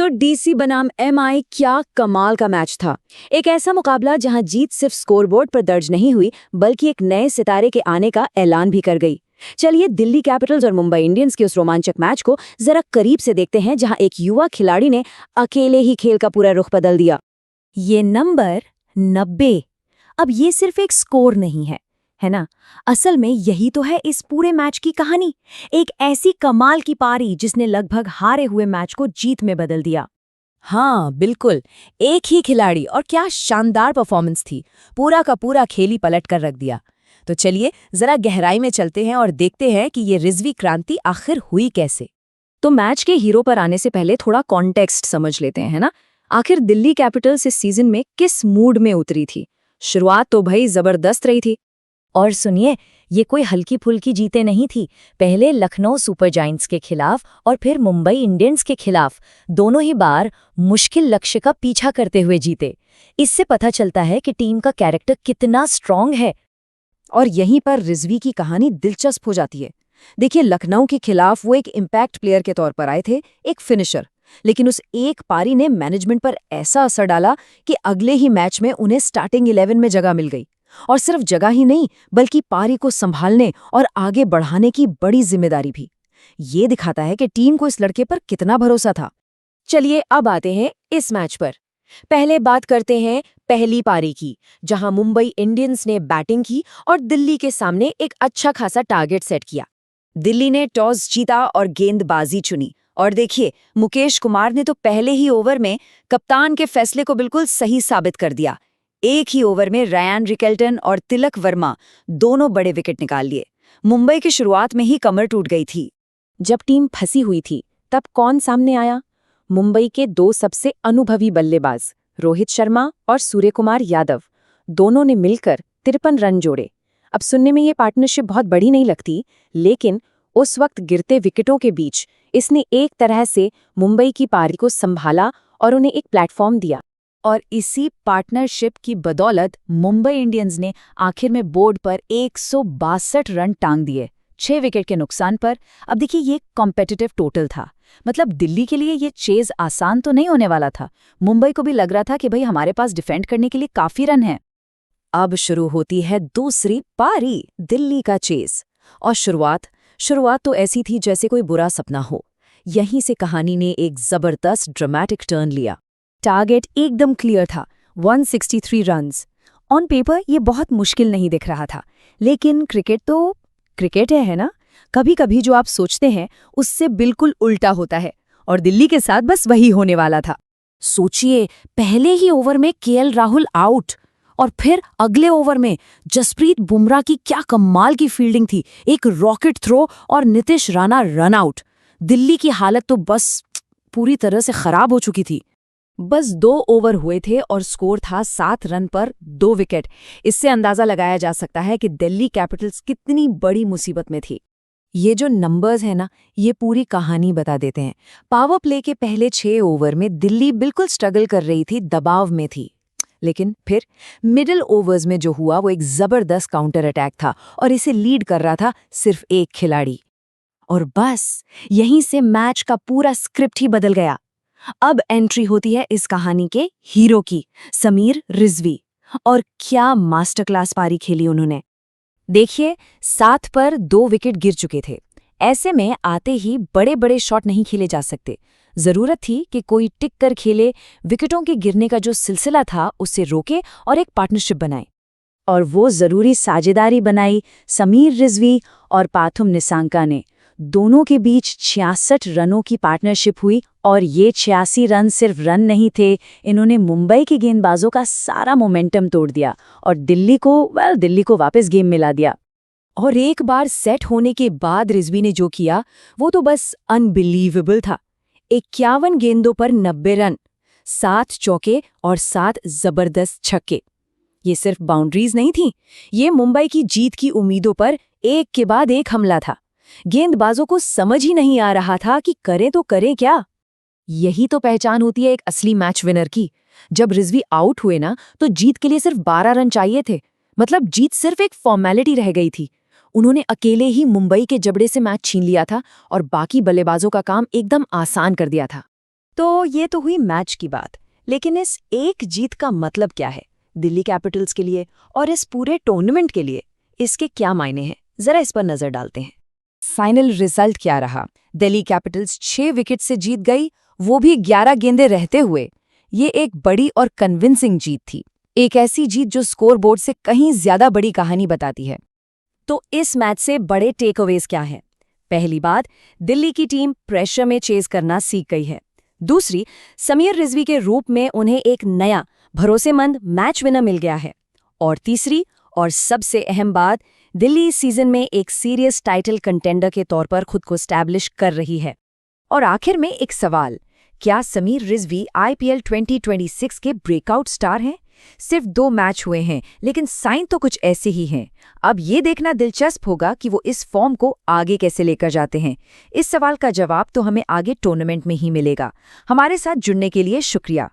तो डीसी बनाम एमआई क्या कमाल का मैच था। एक ऐसा मुकाबला जहां जीत सिर्फ स्कोरबोर्ड पर दर्ज नहीं हुई बल्कि एक नए सितारे के आने का ऐलान भी कर गई। चलिए दिल्ली कैपिटल्स और मुंबई इंडियंस के उस रोमांचक मैच को जरा करीब से देखते हैं जहां एक युवा खिलाड़ी ने अकेले ही खेल का पूरा रुख बदल दिया। ये नंबर 90। अब ये सिर्फ एक स्कोर नहीं है ना? असल में यही तो है इस पूरे मैच की कहानी। एक ऐसी कमाल की पारी जिसने लगभग हारे हुए मैच को जीत में बदल दिया। हाँ बिल्कुल, एक ही खिलाड़ी और क्या शानदार परफॉर्मेंस थी। पूरा का पूरा खेल ही पलट कर रख दिया। तो चलिए जरा गहराई में चलते हैं और देखते हैं कि ये रिजवी क्रांति आखिर हुई कैसे। तो मैच के हीरो पर आने से पहले थोड़ा कॉन्टेक्स्ट समझ लेते हैं, है ना? आखिर दिल्ली कैपिटल्स इस सीजन में किस मूड में उतरी थी? शुरुआत तो भाई जबरदस्त रही थी। और सुनिए, ये कोई हल्की फुल्की जीते नहीं थी। पहले लखनऊ सुपर जायंट्स के खिलाफ और फिर मुंबई इंडियंस के खिलाफ दोनों ही बार मुश्किल लक्ष्य का पीछा करते हुए जीते। इससे पता चलता है कि टीम का कैरेक्टर कितना स्ट्रांग है। और यहीं पर रिजवी की कहानी दिलचस्प हो जाती है। देखिए, लखनऊ के खिलाफ वो एक इम्पैक्ट प्लेयर के तौर पर आए थे, एक फिनिशर। लेकिन उस एक पारी ने मैनेजमेंट पर ऐसा असर डाला कि अगले ही मैच में उन्हें स्टार्टिंग 11 में जगह मिल गई। और सिर्फ जगह ही नहीं बल्कि पारी को संभालने और आगे बढ़ाने की बड़ी जिम्मेदारी भी। ये दिखाता है कि टीम को इस लड़के पर कितना भरोसा था। चलिए अब आते हैं इस मैच पर। पहले बात करते हैं पहली पारी की, जहां मुंबई इंडियंस ने बैटिंग की और दिल्ली के सामने एक अच्छा खासा टारगेट सेट किया। दिल्ली ने टॉस जीता और गेंदबाजी चुनी। और देखिए, मुकेश कुमार ने तो पहले ही ओवर में कप्तान के फैसले को बिल्कुल सही साबित कर दिया। एक ही ओवर में रायन रिकेल्टन और तिलक वर्मा दोनों बड़े विकेट निकाल लिए। मुंबई की शुरुआत में ही कमर टूट गई थी। जब टीम फंसी हुई थी तब कौन सामने आया? मुंबई के दो सबसे अनुभवी बल्लेबाज रोहित शर्मा और सूर्यकुमार यादव। दोनों ने मिलकर 53 रन जोड़े। अब सुनने में ये पार्टनरशिप बहुत बड़ी नहीं लगती, लेकिन उस वक्त गिरते विकेटों के बीच इसने एक तरह से मुंबई की पारी को संभाला और उन्हें एक प्लेटफॉर्म दिया। और इसी पार्टनरशिप की बदौलत मुंबई इंडियंस ने आखिर में बोर्ड पर 162 रन टांग दिए, 6 विकेट के नुकसान पर। अब देखिए, ये कॉम्पिटिटिव टोटल था। मतलब दिल्ली के लिए ये चेज आसान तो नहीं होने वाला था। मुंबई को भी लग रहा था कि भाई हमारे पास डिफेंड करने के लिए काफी रन हैं। अब शुरू होती है दूसरी पारी, दिल्ली का चेज। और शुरुआत तो ऐसी थी जैसे कोई बुरा सपना हो। यहीं से कहानी ने एक जबरदस्त ड्रामेटिक टर्न लिया। टारगेट एकदम क्लियर था, 163 रन्स। ऑन पेपर ये बहुत मुश्किल नहीं दिख रहा था, लेकिन क्रिकेट तो क्रिकेट है ना? कभी कभी जो आप सोचते हैं उससे बिल्कुल उल्टा होता है, और दिल्ली के साथ बस वही होने वाला था। सोचिए, पहले ही ओवर में केएल राहुल आउट, और फिर अगले ओवर में जसप्रीत बुमराह की क्या कमाल की फील्डिंग थी, एक रॉकेट थ्रो और नीतीश राणा रन आउट। दिल्ली की हालत तो बस पूरी तरह से खराब हो चुकी थी। बस 2 ओवर हुए थे और स्कोर था 7 रन पर 2 विकेट। इससे अंदाजा लगाया जा सकता है कि दिल्ली कैपिटल्स कितनी बड़ी मुसीबत में थी। ये जो नंबर्स हैं ना, ये पूरी कहानी बता देते हैं। पावर प्ले के पहले 6 ओवर में दिल्ली बिल्कुल स्ट्रगल कर रही थी, दबाव में थी। लेकिन फिर मिडिल ओवर्स में जो हुआ वो एक जबरदस्त काउंटर अटैक था, और इसे लीड कर रहा था सिर्फ एक खिलाड़ी। और बस यहीं से मैच का पूरा स्क्रिप्ट ही बदल गया। अब एंट्री होती है इस कहानी के हीरो की, समीर रिजवी। और क्या मास्टर क्लास पारी खेली उन्होंने। देखिए, 7 पर 2 विकेट गिर चुके थे। ऐसे में आते ही बड़े बड़े शॉट नहीं खेले जा सकते। जरूरत थी कि कोई टिक कर खेले, विकेटों के गिरने का जो सिलसिला था उसे रोके और एक पार्टनरशिप बनाए। और वो जरूरी साझेदारी बनाई समीर रिजवी और पाथुम निसांका ने। दोनों के बीच 66 रनों की पार्टनरशिप हुई, और ये 86 रन सिर्फ रन नहीं थे, इन्होंने मुंबई के गेंदबाजों का सारा मोमेंटम तोड़ दिया और दिल्ली को वापस गेम मिला दिया। और एक बार सेट होने के बाद रिजवी ने जो किया वो तो बस अनबिलीवेबल था। 51 गेंदों पर 90 रन, 7 चौके और 7 जबरदस्त छक्के। ये सिर्फ बाउंड्रीज नहीं थी, ये मुंबई की जीत की उम्मीदों पर एक के बाद एक हमला था। गेंदबाजों को समझ ही नहीं आ रहा था कि करें तो करें क्या। यही तो पहचान होती है एक असली मैच विनर की। जब रिजवी आउट हुए ना, तो जीत के लिए सिर्फ 12 रन चाहिए थे। मतलब जीत सिर्फ एक फॉर्मेलिटी रह गई थी। उन्होंने अकेले ही मुंबई के जबड़े से मैच छीन लिया था और बाकी बल्लेबाजों का काम एकदम आसान कर दिया था। तो ये तो हुई मैच की बात, लेकिन इस एक जीत का मतलब क्या है दिल्ली कैपिटल्स के लिए और इस पूरे टूर्नामेंट के लिए? इसके क्या मायने हैं, जरा इस पर नजर डालते हैं। फाइनल रिजल्ट क्या रहा? दिल्ली कैपिटल्स 6 विकेट से जीत गई, वो भी 11 गेंदें रहते हुए। ये एक बड़ी और कन्विंसिंग जीत थी, एक ऐसी जीत जो स्कोरबोर्ड से कहीं ज्यादा बड़ी कहानी बताती है। तो इस मैच से बड़े टेकअवेज क्या हैं? पहली बात, दिल्ली की टीम प्रेशर में चेज करना सीख गई है। दूसरी, समीर रिजवी के रूप में उन्हें एक नया भरोसेमंद मैच विनर मिल गया है। और तीसरी और सबसे अहम बात, दिल्ली इस सीजन में एक सीरियस टाइटल कंटेंडर के तौर पर खुद को स्टैब्लिश कर रही है। और आखिर में एक सवाल, क्या समीर रिजवी IPL 2026 के ब्रेकआउट स्टार हैं? सिर्फ 2 मैच हुए हैं, लेकिन साइन तो कुछ ऐसे ही हैं। अब ये देखना दिलचस्प होगा कि वो इस फॉर्म को आगे कैसे लेकर जाते हैं। इस सवाल का जवाब तो हमें आगे टूर्नामेंट में ही मिलेगा। हमारे साथ जुड़ने के लिए शुक्रिया।